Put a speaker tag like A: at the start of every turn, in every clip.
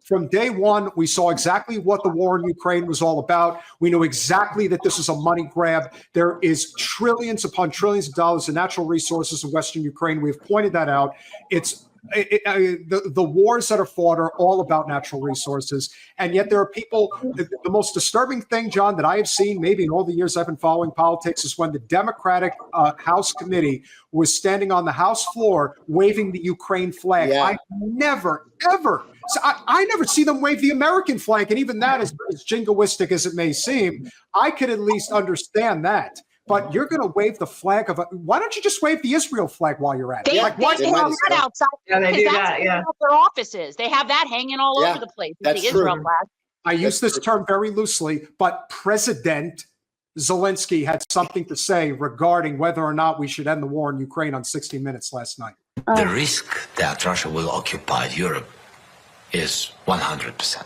A: from day one, we saw exactly what the war in Ukraine was all about. We knew exactly that this is a money grab. There is trillions upon trillions of dollars in natural resources in Western Ukraine. We've pointed that out. The wars that are fought are all about natural resources. And yet there are people, the most disturbing thing, John, that I have seen maybe in all the years I've been following politics is when the Democratic House committee was standing on the House floor waving the Ukraine flag.
B: Yeah.
A: I never, ever, I never see them wave the American flag. And even that, as jingoistic as it may seem, I could at least understand that. But you're going to wave the flag of why don't you just wave the Israel flag while you're at it?
C: They
A: Like, why
C: have that outside.
D: Yeah, they do that,
C: That's their offices. They have that hanging all
B: Yeah,
C: over the place.
B: that's
C: The
B: true.
C: Israel flag.
A: I use this term very loosely, but President Zelensky had something to say regarding whether or not we should end the war in Ukraine on 60 Minutes last night.
E: The risk that Russia will occupy Europe is 100%.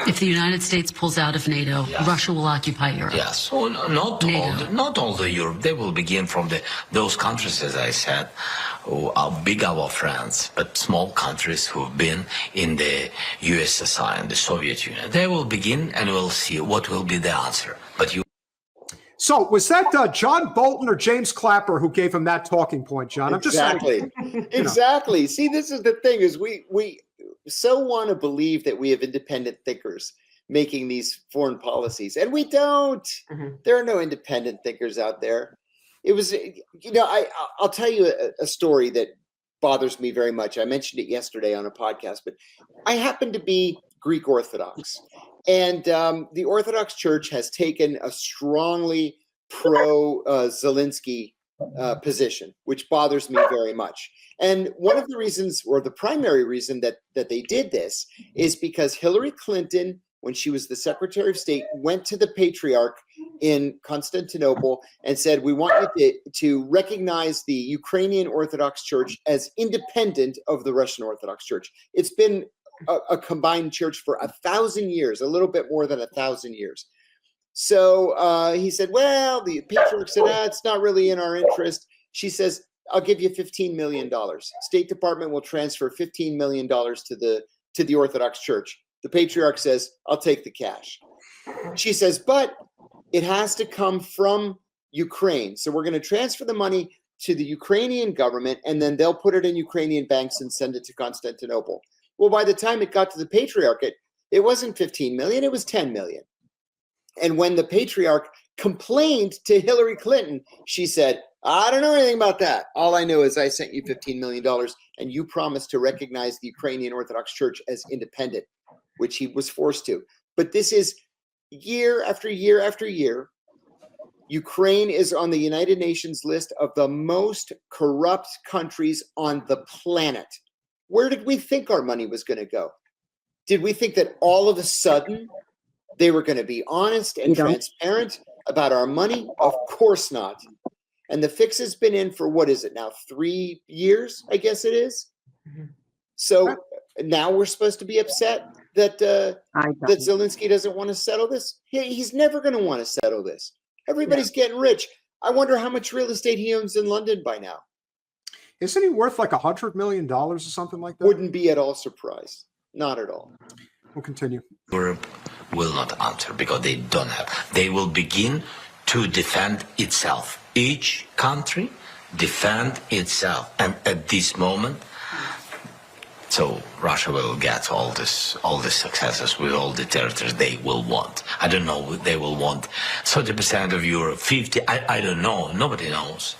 F: If the United States pulls out of NATO,
E: Yes.
F: Russia will occupy Europe.
E: Yes, so not all the Europe. They will begin from those countries, as I said, who are big our friends, but small countries who've been in the USSR and the Soviet Union. They will begin, and we'll see what will be the answer. But you.
A: So was that John Bolton or James Clapper who gave him that talking point, John? I'm just
B: Exactly. Exactly. See, this is the thing: is we so want to believe that we have independent thinkers making these foreign policies, and we don't. There are no independent thinkers out there. It was, I'll tell you a story that bothers me very much. I mentioned it yesterday on a podcast, but I happen to be Greek Orthodox, and the Orthodox Church has taken a strongly pro Zelensky position, which bothers me very much. And one of the reasons, or the primary reason that they did this, is because Hillary Clinton, when she was the Secretary of State, went to the Patriarch in Constantinople and said, we want you to recognize the Ukrainian Orthodox Church as independent of the Russian Orthodox Church. It's been a combined church for 1,000 years, a little bit more than 1,000 years. So he said, well, the Patriarch said, it's not really in our interest. She says, I'll give you $15 million. State Department will transfer $15 million to the Orthodox Church. The Patriarch says, I'll take the cash. She says, but it has to come from Ukraine. So we're going to transfer the money to the Ukrainian government, and then they'll put it in Ukrainian banks and send it to Constantinople. Well, by the time it got to the Patriarchate, it wasn't 15 million, it was 10 million. And when the Patriarch complained to Hillary Clinton, she said, I don't know anything about that. All I know is I sent you $15 million and you promised to recognize the Ukrainian Orthodox Church as independent, which he was forced to. But this is year after year after year. Ukraine is on the United Nations list of the most corrupt countries on the planet. Where did we think our money was going to go? Did we think that all of a sudden they were going to be honest and transparent about our money? Of course not. And the fix has been in for, what is it now, 3 years, I guess it is? So now we're supposed to be upset that that Zelensky doesn't want to settle this? He's never going to want to settle this. Everybody's getting rich. I wonder how much real estate he owns in London by now.
A: Isn't he worth like $100 million or something like that?
B: Wouldn't be at all surprised. Not at all.
A: We'll continue.
E: Europe will not answer because they don't have. They will begin to defend itself. Each country defend itself. And at this moment, so Russia will get all the successes with all the territories they will want. I don't know, they will want 30% of Europe, 50, I don't know, nobody knows.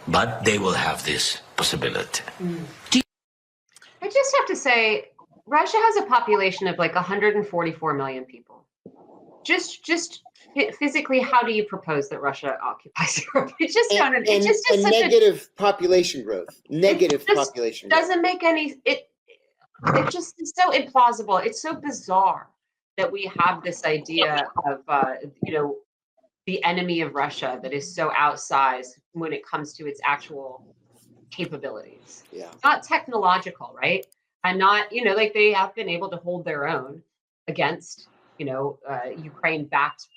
E: But they will have this possibility.
D: I just have to say, Russia has a population of like 144 million people. Just physically, how do you propose that Russia occupies Europe? It just kind of, it just is such
B: negative population growth. Negative population growth.
D: Doesn't make any. It just is so implausible. It's so bizarre that we have this idea of the enemy of Russia that is so outsized when it comes to its actual capabilities.
B: Yeah.
D: Not technological, right? And not, like they have been able to hold their own against, Ukraine backed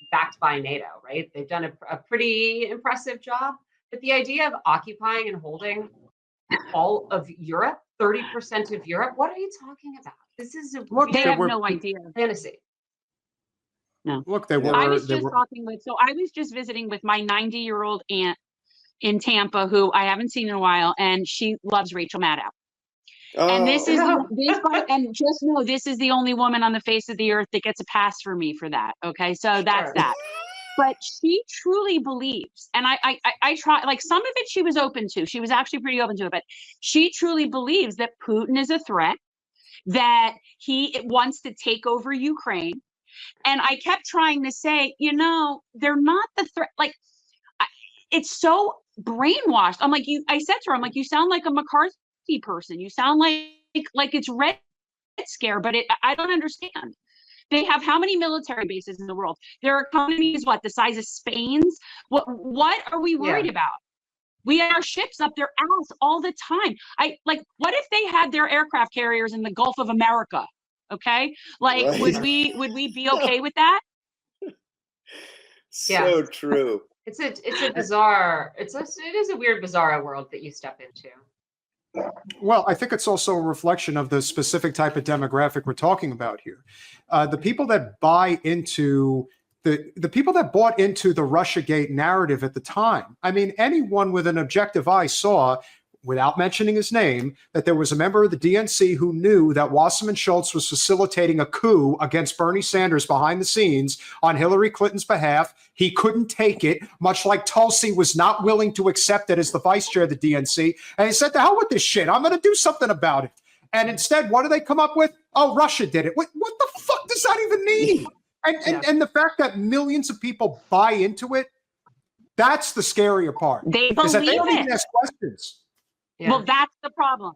D: by NATO, right? They've done a pretty impressive job. But the idea of occupying and holding all of Europe, 30% of Europe, what are you talking about? This is a
A: Look,
C: They
A: there
C: have
A: were-
C: no idea.
D: fantasy.
A: Look, they were.
C: I was
A: they
C: just
A: were-
C: talking with, so I was just visiting with my 90-year-old aunt in Tampa, who I haven't seen in a while, and she loves Rachel Maddow. And this is and just know this is the only woman on the face of the earth that gets a pass for me for that. Okay, so that's
D: Sure.
C: that. But she truly believes, and I try, like, some of it she was open to. She was actually pretty open to it, but she truly believes that Putin is a threat, that he wants to take over Ukraine. And I kept trying to say, they're not the threat. Like, it's so brainwashed. I'm like, I said to her, I'm like, you sound like a McCarthy person. You sound like it's Red Scare, but I don't understand. They have how many military bases in the world? Their economy is what, the size of Spain's? What are we worried about? We have our ships up their ass all the time. What if they had their aircraft carriers in the Gulf of America? Okay, like,
B: Right.
C: would we be okay with that?
B: So true.
D: It's a bizarre. It is a weird, bizarre world that you step into.
A: Well, I think it's also a reflection of the specific type of demographic we're talking about here. The people that buy into the people that bought into the Russiagate narrative at the time. I mean, anyone with an objective eye saw, without mentioning his name, that there was a member of the DNC who knew that Wasserman Schultz was facilitating a coup against Bernie Sanders behind the scenes on Hillary Clinton's behalf. He couldn't take it, much like Tulsi was not willing to accept it as the vice chair of the DNC. And he said, "The hell with this shit. I'm going to do something about it." And instead, what do they come up with? Oh, Russia did it. What the fuck does that even mean? And the fact that millions of people buy into it, that's the scarier part.
C: They
A: Is that they
C: believe
A: don't even
C: it.
A: ask questions.
D: Yeah.
C: Well, that's the problem.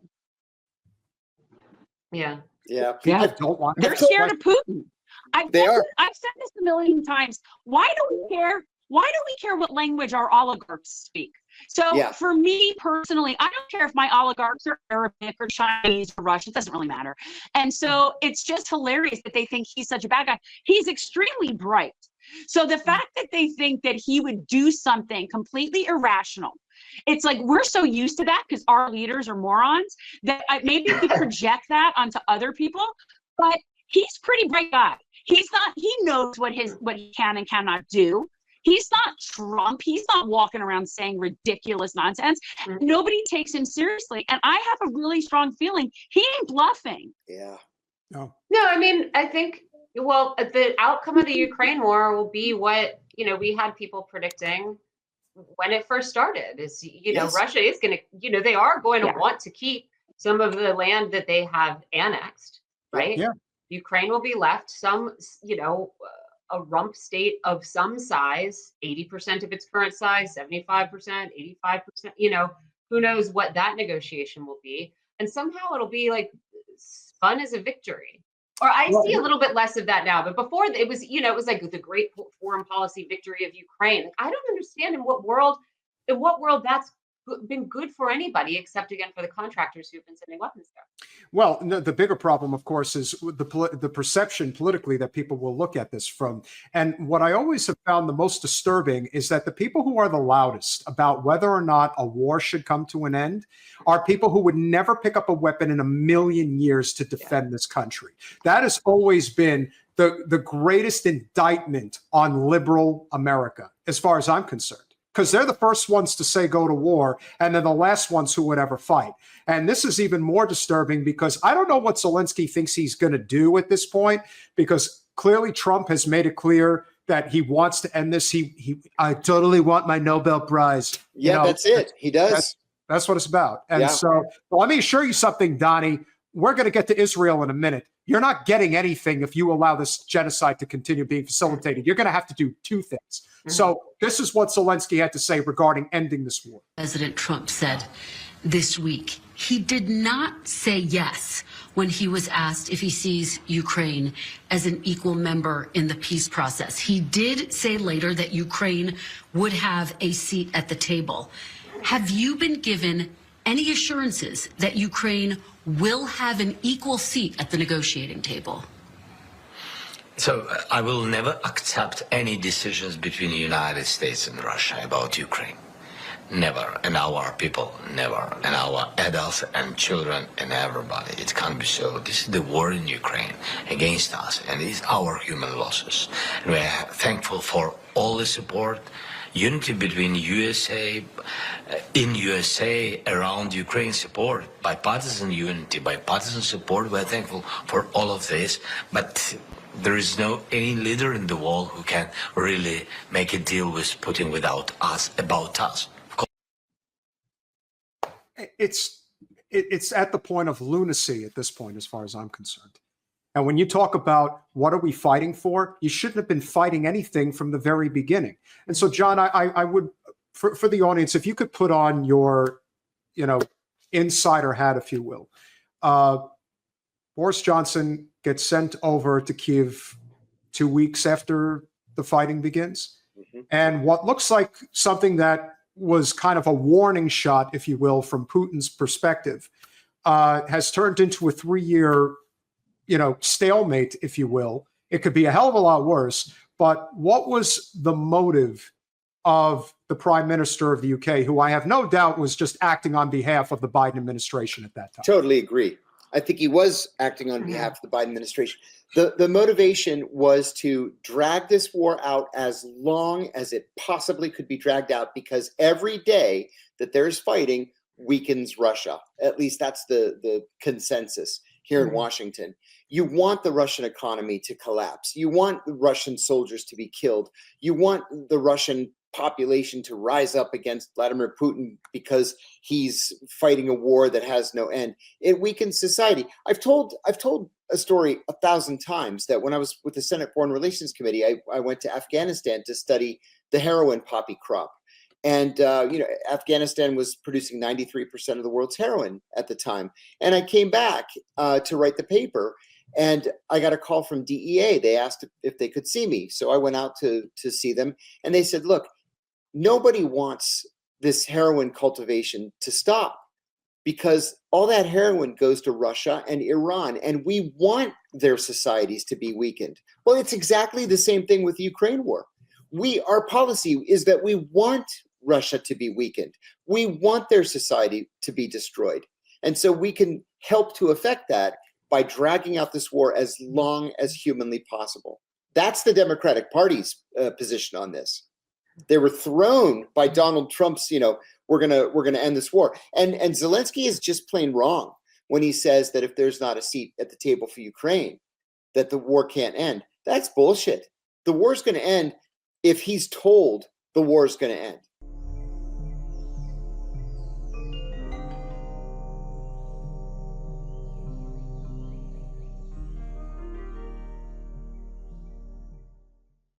D: Yeah.
B: Yeah.
A: People don't want.
C: They're scared of Putin. I've
B: They are.
C: said this a million times. Why do we care? Why do we care what language our oligarchs speak? So for me personally, I don't care if my oligarchs are Arabic or Chinese or Russian. It doesn't really matter. And so it's just hilarious that they think he's such a bad guy. He's extremely bright. So the fact that they think that he would do something completely irrational, it's like we're so used to that because our leaders are morons that maybe we project that onto other people. But he's a pretty bright guy. He's not. He knows what he can and cannot do. He's not Trump. He's not walking around saying ridiculous nonsense. Nobody takes him seriously. And I have a really strong feeling he ain't bluffing.
B: Yeah.
A: No.
D: No, I mean, I think, well, the outcome of the Ukraine war will be what, we had people predicting when it first started is, Russia is going to, they are going to want to keep some of the land that they have annexed, right?
A: Yeah.
D: Ukraine will be left some, a rump state of some size, 80% of its current size, 75%, 85%, who knows what that negotiation will be. And somehow it'll be like spun as a victory. Or I see a little bit less of that now, but before it was, it was like the great foreign policy victory of Ukraine. Like, I don't understand in what world that's been good for anybody except again for the contractors who've been sending weapons there.
A: Well, no, the bigger problem, of course, is the perception politically that people will look at this from. And what I always have found the most disturbing is that the people who are the loudest about whether or not a war should come to an end are people who would never pick up a weapon in a million years to defend this country. That has always been the greatest indictment on liberal America, as far as I'm concerned. Because they're the first ones to say go to war, and they're the last ones who would ever fight. And this is even more disturbing because I don't know what Zelensky thinks he's going to do at this point, because clearly Trump has made it clear that he wants to end this. I totally want my Nobel Prize.
B: Yeah, that's it. He does.
A: That's what it's about. And so let me assure you something, Donnie. We're going to get to Israel in a minute. You're not getting anything if you allow this genocide to continue being facilitated. You're going to have to do two things. So this is what Zelensky had to say regarding ending this war.
F: President Trump said this week he did not say yes when he was asked if he sees Ukraine as an equal member in the peace process. He did say later that Ukraine would have a seat at the table. Have you been given any assurances that Ukraine will have an equal seat at the negotiating table?
E: So I will never accept any decisions between the United States and Russia about Ukraine. never. And our people, never. And our adults and children and everybody. It can't be so. This is the war in Ukraine against us, and it's our human losses. And we are thankful for all the support, unity between USA, in USA, around Ukraine support, bipartisan unity, bipartisan support. We're thankful for all of this, but there is no any leader in the world who can really make a deal with Putin without us, about us.
A: It's at the point of lunacy at this point, as far as I'm concerned. And when you talk about what are we fighting for, you shouldn't have been fighting anything from the very beginning. And so, John, I would, for the audience, if you could put on your, insider hat, if you will. Boris Johnson gets sent over to Kyiv 2 weeks after the fighting begins. Mm-hmm. And what looks like something that was kind of a warning shot, if you will, from Putin's perspective, has turned into a 3-year stalemate, if you will. It could be a hell of a lot worse. But what was the motive of the Prime Minister of the UK, who I have no doubt was just acting on behalf of the Biden administration at that time?
B: Totally agree. I think he was acting on behalf of the Biden administration. The motivation was to drag this war out as long as it possibly could be dragged out, because every day that there's fighting weakens Russia. At least that's the consensus here in Washington. You want the Russian economy to collapse. You want the Russian soldiers to be killed. You want the Russian population to rise up against Vladimir Putin because he's fighting a war that has no end. It weakens society. I've told a story 1,000 times that when I was with the Senate Foreign Relations Committee, I went to Afghanistan to study the heroin poppy crop. And, Afghanistan was producing 93% of the world's heroin at the time. And I came back to write the paper, and I got a call from DEA. They asked if they could see me. So I went out to see them, and they said, look, nobody wants this heroin cultivation to stop, because all that heroin goes to Russia and Iran, and we want their societies to be weakened. Well, it's exactly the same thing with the Ukraine war. Our policy is that we want Russia to be weakened. We want their society to be destroyed. And so we can help to affect that by dragging out this war as long as humanly possible. That's the Democratic Party's position on this. They were thrown by Donald Trump's, we're gonna end this war. And Zelensky is just plain wrong when he says that if there's not a seat at the table for Ukraine, that the war can't end. That's bullshit. The war's gonna end if he's told the war's gonna end.